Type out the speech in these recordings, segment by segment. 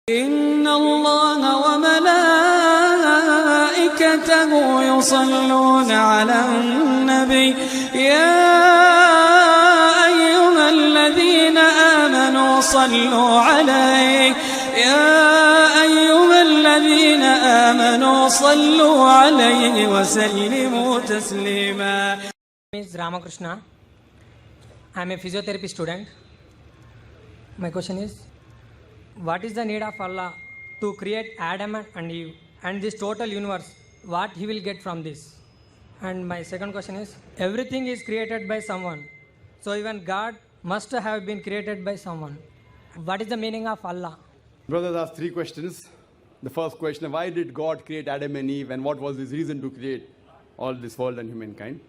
إن الله وملائكته يصلون على النبي يا أيها الذين آمنوا صلوا عليه وسلموا تسليما. My name is Ramakrishna. I am a physiotherapy student. My question is, what is the need of Allah to create Adam and Eve and this total universe? What he will get from this? And my second question is, everything is created by someone. So even God must have been created by someone. What is the meaning of Allah? Brothers asked three questions. The first question, why did God create Adam and Eve and what was his reason to create all this world and humankind?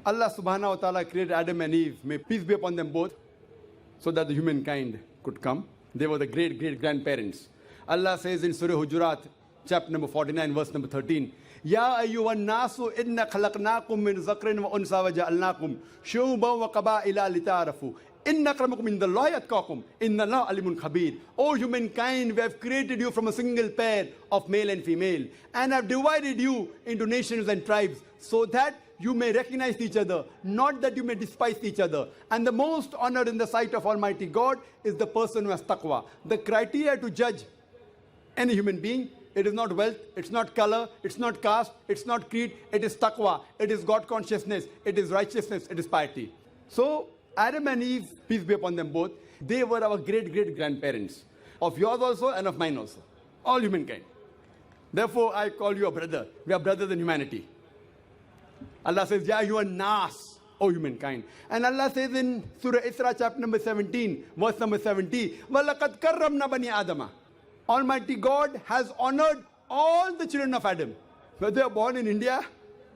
Allah subhanahu wa ta'ala created Adam and Eve, may peace be upon them both, so that the humankind could come. They were the great-great-grandparents. Allah says in Surah Hujurat, chapter number 49, verse number 13, Ya ayyuhan nasu inna khalaqnakum min zakrin wa unsa wa ja'alnakum shu'uban wa qaba'ila lita'arafu. Inna akramakum indallahi atqakum. Inna Allaha alimun khabir. O humankind, we have created you from a single pair of male and female and have divided you into nations and tribes so that you may recognize each other, not that you may despise each other. And the most honored in the sight of Almighty God is the person who has taqwa. The criteria to judge any human being, it is not wealth, it's not color, it's not caste, it's not creed, it is taqwa, it is God consciousness, it is righteousness, it is piety. So Adam and Eve, peace be upon them both, they were our great-great-grandparents, of yours also and of mine also, all humankind. Therefore, I call you a brother. We are brothers in humanity. Allah says, Ya ayyuhan nas, O humankind. And Allah says in Surah Isra, chapter number 17, verse number 70, وَلَقَدْ كَرَّمْنَا بَنِي آدَمَ. Almighty God has honored all the children of Adam. Whether they are born in India,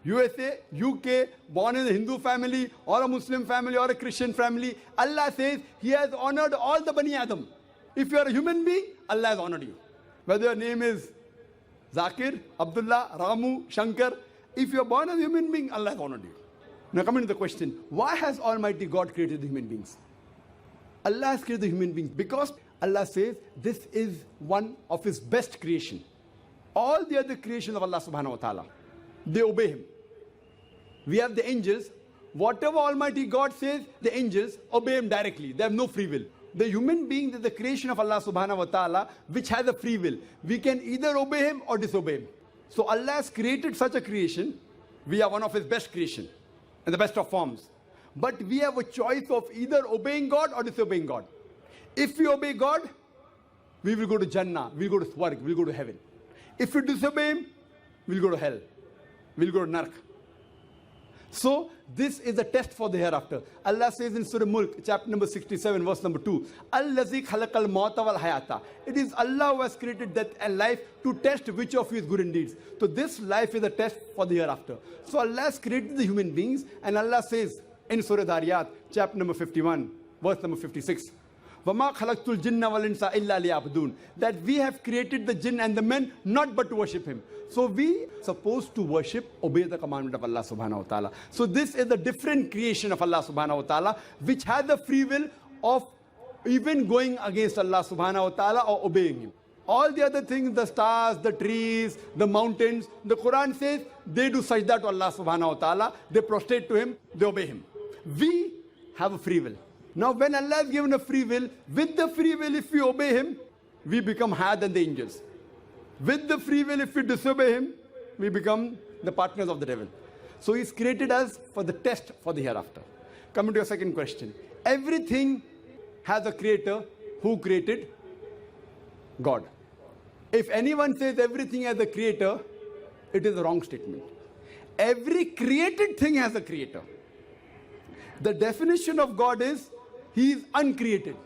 USA, UK, born in a Hindu family, or a Muslim family, or a Christian family, Allah says He has honored all the Bani Adam. If you are a human being, Allah has honored you. Whether your name is Zakir, Abdullah, Ramu, Shankar, if you are born as a human being, Allah has honored you. Now coming to the question, why has Almighty God created the human beings? Allah has created the human beings because Allah says this is one of His best creation. All the other creations of Allah subhanahu wa ta'ala, they obey Him. We have the angels. Whatever Almighty God says, the angels obey Him directly. They have no free will. The human being is the creation of Allah subhanahu wa ta'ala, which has a free will. We can either obey Him or disobey Him. So Allah has created such a creation. We are one of His best creation and the best of forms. But we have a choice of either obeying God or disobeying God. If we obey God, we will go to Jannah, we will go to Swarg, we will go to heaven. If we disobey Him, we will go to hell, we will go to Nark. So this is a test for the hereafter. Allah says in Surah Mulk, chapter number 67, verse number 2, Allazi khalaqal mauta wal hayata. It is Allah who has created death and life to test which of you is good in deeds. So this life is a test for the hereafter. So Allah has created the human beings, and Allah says in Surah Dhariyat, chapter number 51, verse number 56, وَمَا خَلَقْتُ الْجِنَّ وَالْإِنسَ إِلَّا لِيَعْبُدُونَ. That we have created the jinn and the men not but to worship Him. So we are supposed to worship, obey the commandment of Allah subhanahu wa ta'ala. So this is the different creation of Allah subhanahu wa ta'ala, which has the free will of even going against Allah subhanahu wa ta'ala or obeying Him. All the other things, the stars, the trees, the mountains, the Quran says they do sajda to Allah subhanahu wa ta'ala, they prostrate to Him, they obey Him. We have a free will. Now when Allah has given a free will, with the free will if we obey Him, we become higher than the angels. With the free will if we disobey Him, we become the partners of the devil. So He's created us for the test for the hereafter. Coming to your second question. Everything has a creator. Who created? God. If anyone says everything has a creator, it is a wrong statement. Every created thing has a creator. The definition of God is He is uncreated.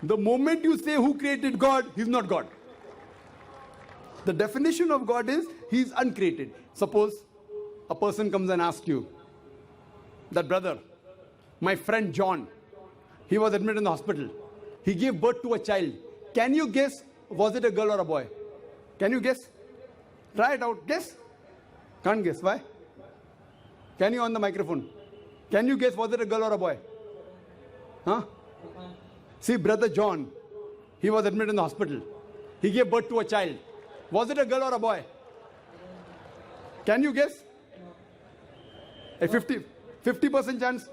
The moment you say who created God, He's not God. The definition of God is He is uncreated. Suppose a person comes and asks you, that brother, my friend John, he was admitted in the hospital. He gave birth to a child. Can you guess, was it a girl or a boy? Can you guess? Try it out. Guess? Can't guess. Why? Can you on the microphone? Can you guess, was it a girl or a boy? Huh? See, brother John, He was admitted in the hospital. He gave birth to a child. Was it a girl or a boy? Can you guess? A 50% chance?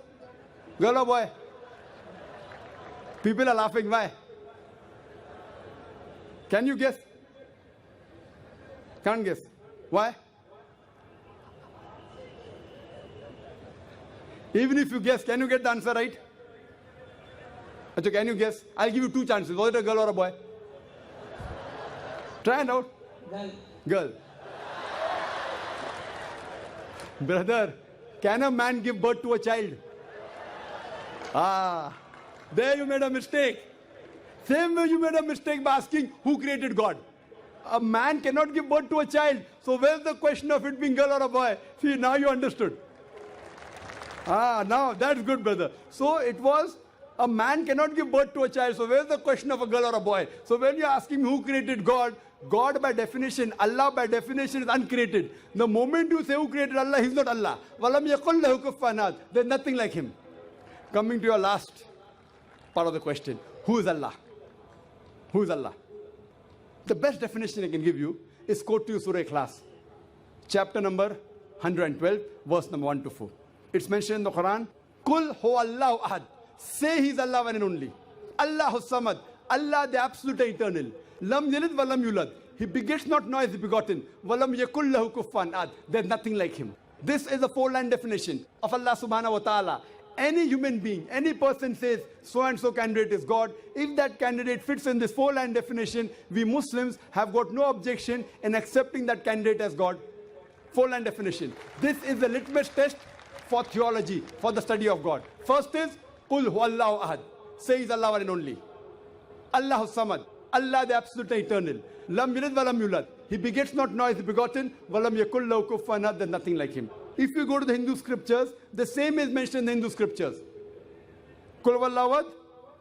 Girl or boy? People are laughing. Why? Can you guess? Can't guess. Why? Even if you guess, can you get the answer right? Achha, can you guess? I'll give you two chances. Was it a girl or a boy? Try it out. Girl. Brother, can a man give birth to a child? Ah, there you made a mistake. Same way you made a mistake by asking who created God. A man cannot give birth to a child. So where's the question of it being girl or a boy? See, now you understood. Ah, now that's good, brother. So it was a man cannot give birth to a child. So where's the question of a girl or a boy? So when you're asking who created God, God by definition, Allah by definition is uncreated. The moment you say who created Allah, He's not Allah. Walam yakul lahu kufuwan ahad. There's nothing like Him. Coming to your last part of the question. Who is Allah? Who is Allah? The best definition I can give you is quote to you Surah Ikhlas. Chapter number 112, verse number 1 to 4. It's mentioned in the Quran. Kul hu Allahu ahad. Say He's Allah one and only. Allahu samad. Allah the absolute eternal. Lam yalid wa lam yulad. He begets not nor is he begotten. Walam yakul lahu kufuwan ahad. There's nothing like Him. This is a four-line definition of Allah subhanahu wa ta'ala. Any human being, any person says so and so candidate is God. If that candidate fits in this four-line definition, we Muslims have got no objection in accepting that candidate as God. Four-line definition. This is the litmus test for theology, for the study of God. First is Qul huwallahu ahad. Say He's Allah one and only. Allahu samad. Allah the absolute eternal. Lam yalid wa lam yulad. He begets not nor is he begotten. Walam yakul lahu kufuwan ahad. There's nothing like Him. If you go to the Hindu scriptures, the same is mentioned in the Hindu scriptures. Kul huwallahu ahad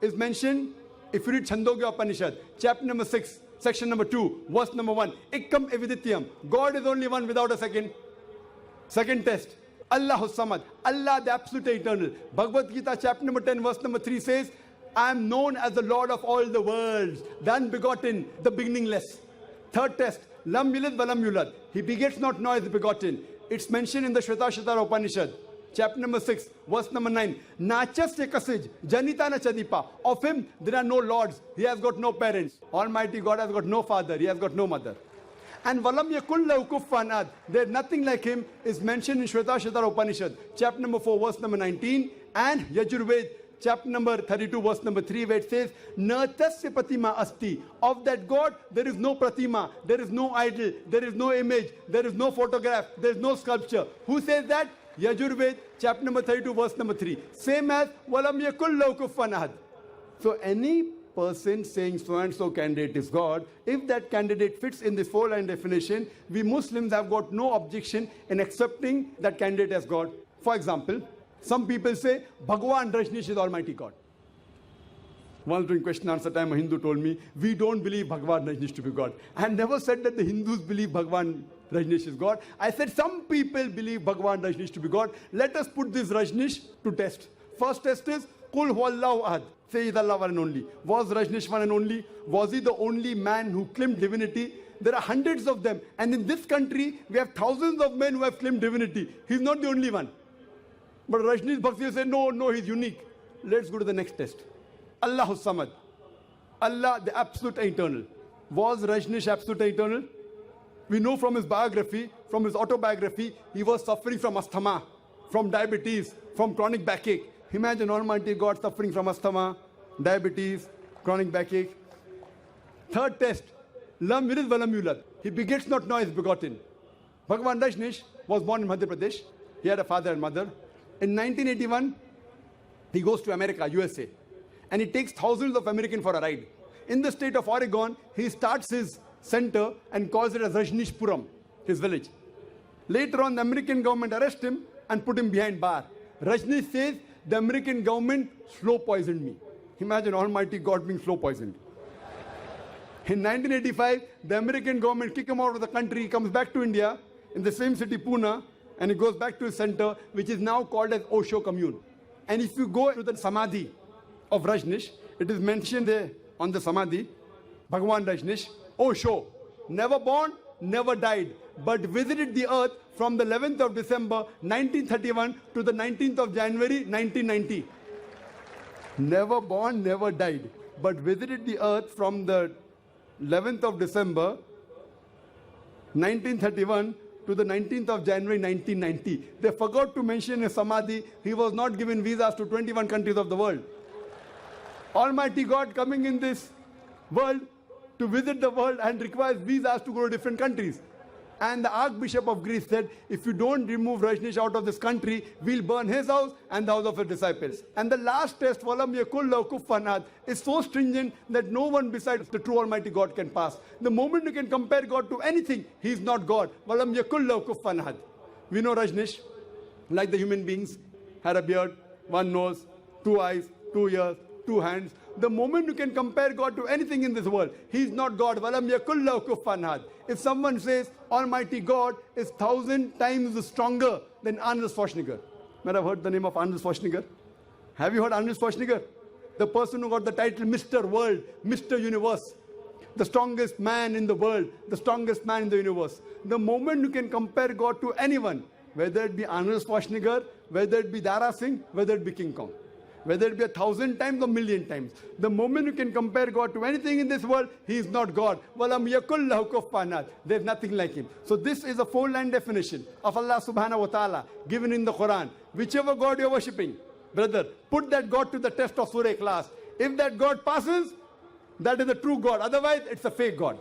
is mentioned if you read Chandogya Upanishad, chapter number 6, section number 2, verse number 1. Ikkam evidityam. God is only one without a second. Second test. Allahu samad. Allah the absolute eternal. Bhagavad Gita chapter number 10, verse number 3 says, I am known as the Lord of all the worlds, the unbegotten, the beginningless. Third test. Lam yalid wa lam yulad. He begets not nor is he begotten. It's mentioned in the Shvetasvatara Upanishad, chapter number 6, verse number 9. Nachasya kasij, janita na chadipa. Of Him there are no lords. He has got no parents. Almighty God has got no father. He has got no mother. And walam yakul lahu kufuwan ahad. There is nothing like Him is mentioned in Shvetasvatara Upanishad, chapter number 4, verse number 19. And Yajurved, chapter number 32, verse number 3, where it says, Na tasya pratima asti. Of that God, there is no pratima, there is no idol, there is no image, there is no photograph, there is no sculpture. Who says that? Yajurved, chapter number 32, verse number 3. Same as, Walam yakul lahu kufuwan ahad. So any person saying so and so candidate is God, if that candidate fits in this four-line definition, we Muslims have got no objection in accepting that candidate as God. For example, some people say, Bhagwan Rajneesh is Almighty God. Once during question answer time, a Hindu told me, we don't believe Bhagwan Rajneesh to be God. I had never said that the Hindus believe Bhagwan Rajneesh is God. I said some people believe Bhagwan Rajneesh to be God. Let us put this Rajneesh to test. First test is, Qul huwallahu ahad. Say He's Allah one and only. Was Rajneesh one and only? Was he the only man who claimed divinity? There are hundreds of them. And in this country, we have thousands of men who have claimed divinity. He's not the only one. But Rajneesh Bhaksi said, no, he's unique. Let's go to the next test. Allahu samad. Allah the absolute eternal. Was Rajneesh absolute eternal? We know from his biography, from his autobiography, he was suffering from asthma, from diabetes, from chronic backache. Imagine Almighty God suffering from asthma, diabetes, chronic backache. Third test. Lam yalid wa lam yulad. He begets not nor is begotten. Bhagwan Rajneesh was born in Madhya Pradesh. He had a father and mother. In 1981, he goes to America, USA. And he takes thousands of Americans for a ride. In the state of Oregon, he starts his center and calls it as Rajneeshpuram, his village. Later on, the American government arrests him and put him behind bar. Rajneesh says, the American government slow poisoned me. Imagine Almighty God being slow poisoned. In 1985, the American government kicked him out of the country. He comes back to India in the same city, Pune, and he goes back to his center, which is now called as Osho Commune. And if you go to the Samadhi of Rajneesh, it is mentioned there on the Samadhi, Bhagavan Rajneesh, Osho, never born, never died, but visited the earth from the 11th of December 1931 to the 19th of January 1990. Never born, never died, but visited the earth from the 11th of December 1931 to the 19th of January 1990. They forgot to mention in Samadhi, he was not given visas to 21 countries of the world. Almighty God coming in this world to visit the world and requires visas to go to different countries. And the Archbishop of Greece said, if you don't remove Rajneesh out of this country, we'll burn his house and the house of his disciples. And the last test, Walam yakul lahu kufuwan ahad, is so stringent that no one besides the true Almighty God can pass. The moment you can compare God to anything, he is not God. Walam yakul lahu kufuwan ahad. We know Rajneesh, like the human beings, had a beard, one nose, two eyes, 2 ears, 2 hands. The moment you can compare God to anything in this world, he is not God. Walam yakul lahu kufuwan ahad. If someone says Almighty God is 1,000 times stronger than Arnold Schwarzenegger. Might have heard the name of Arnold Schwarzenegger? Have you heard Arnold Schwarzenegger? The person who got the title Mr. World, Mr. Universe. The strongest man in the world, the strongest man in the universe. The moment you can compare God to anyone, whether it be Arnold Schwarzenegger, whether it be Dara Singh, whether it be King Kong, whether it be 1,000 times or 1,000,000 times. The moment you can compare God to anything in this world, he is not God. Walam yakul lahu kufuwan ahad. There is nothing like him. So this is a 4-line definition of Allah subhanahu wa ta'ala given in the Quran. Whichever God you are worshipping, brother, put that God to the test of Surah Ikhlas. If that God passes, that is the true God. Otherwise, it's a fake God.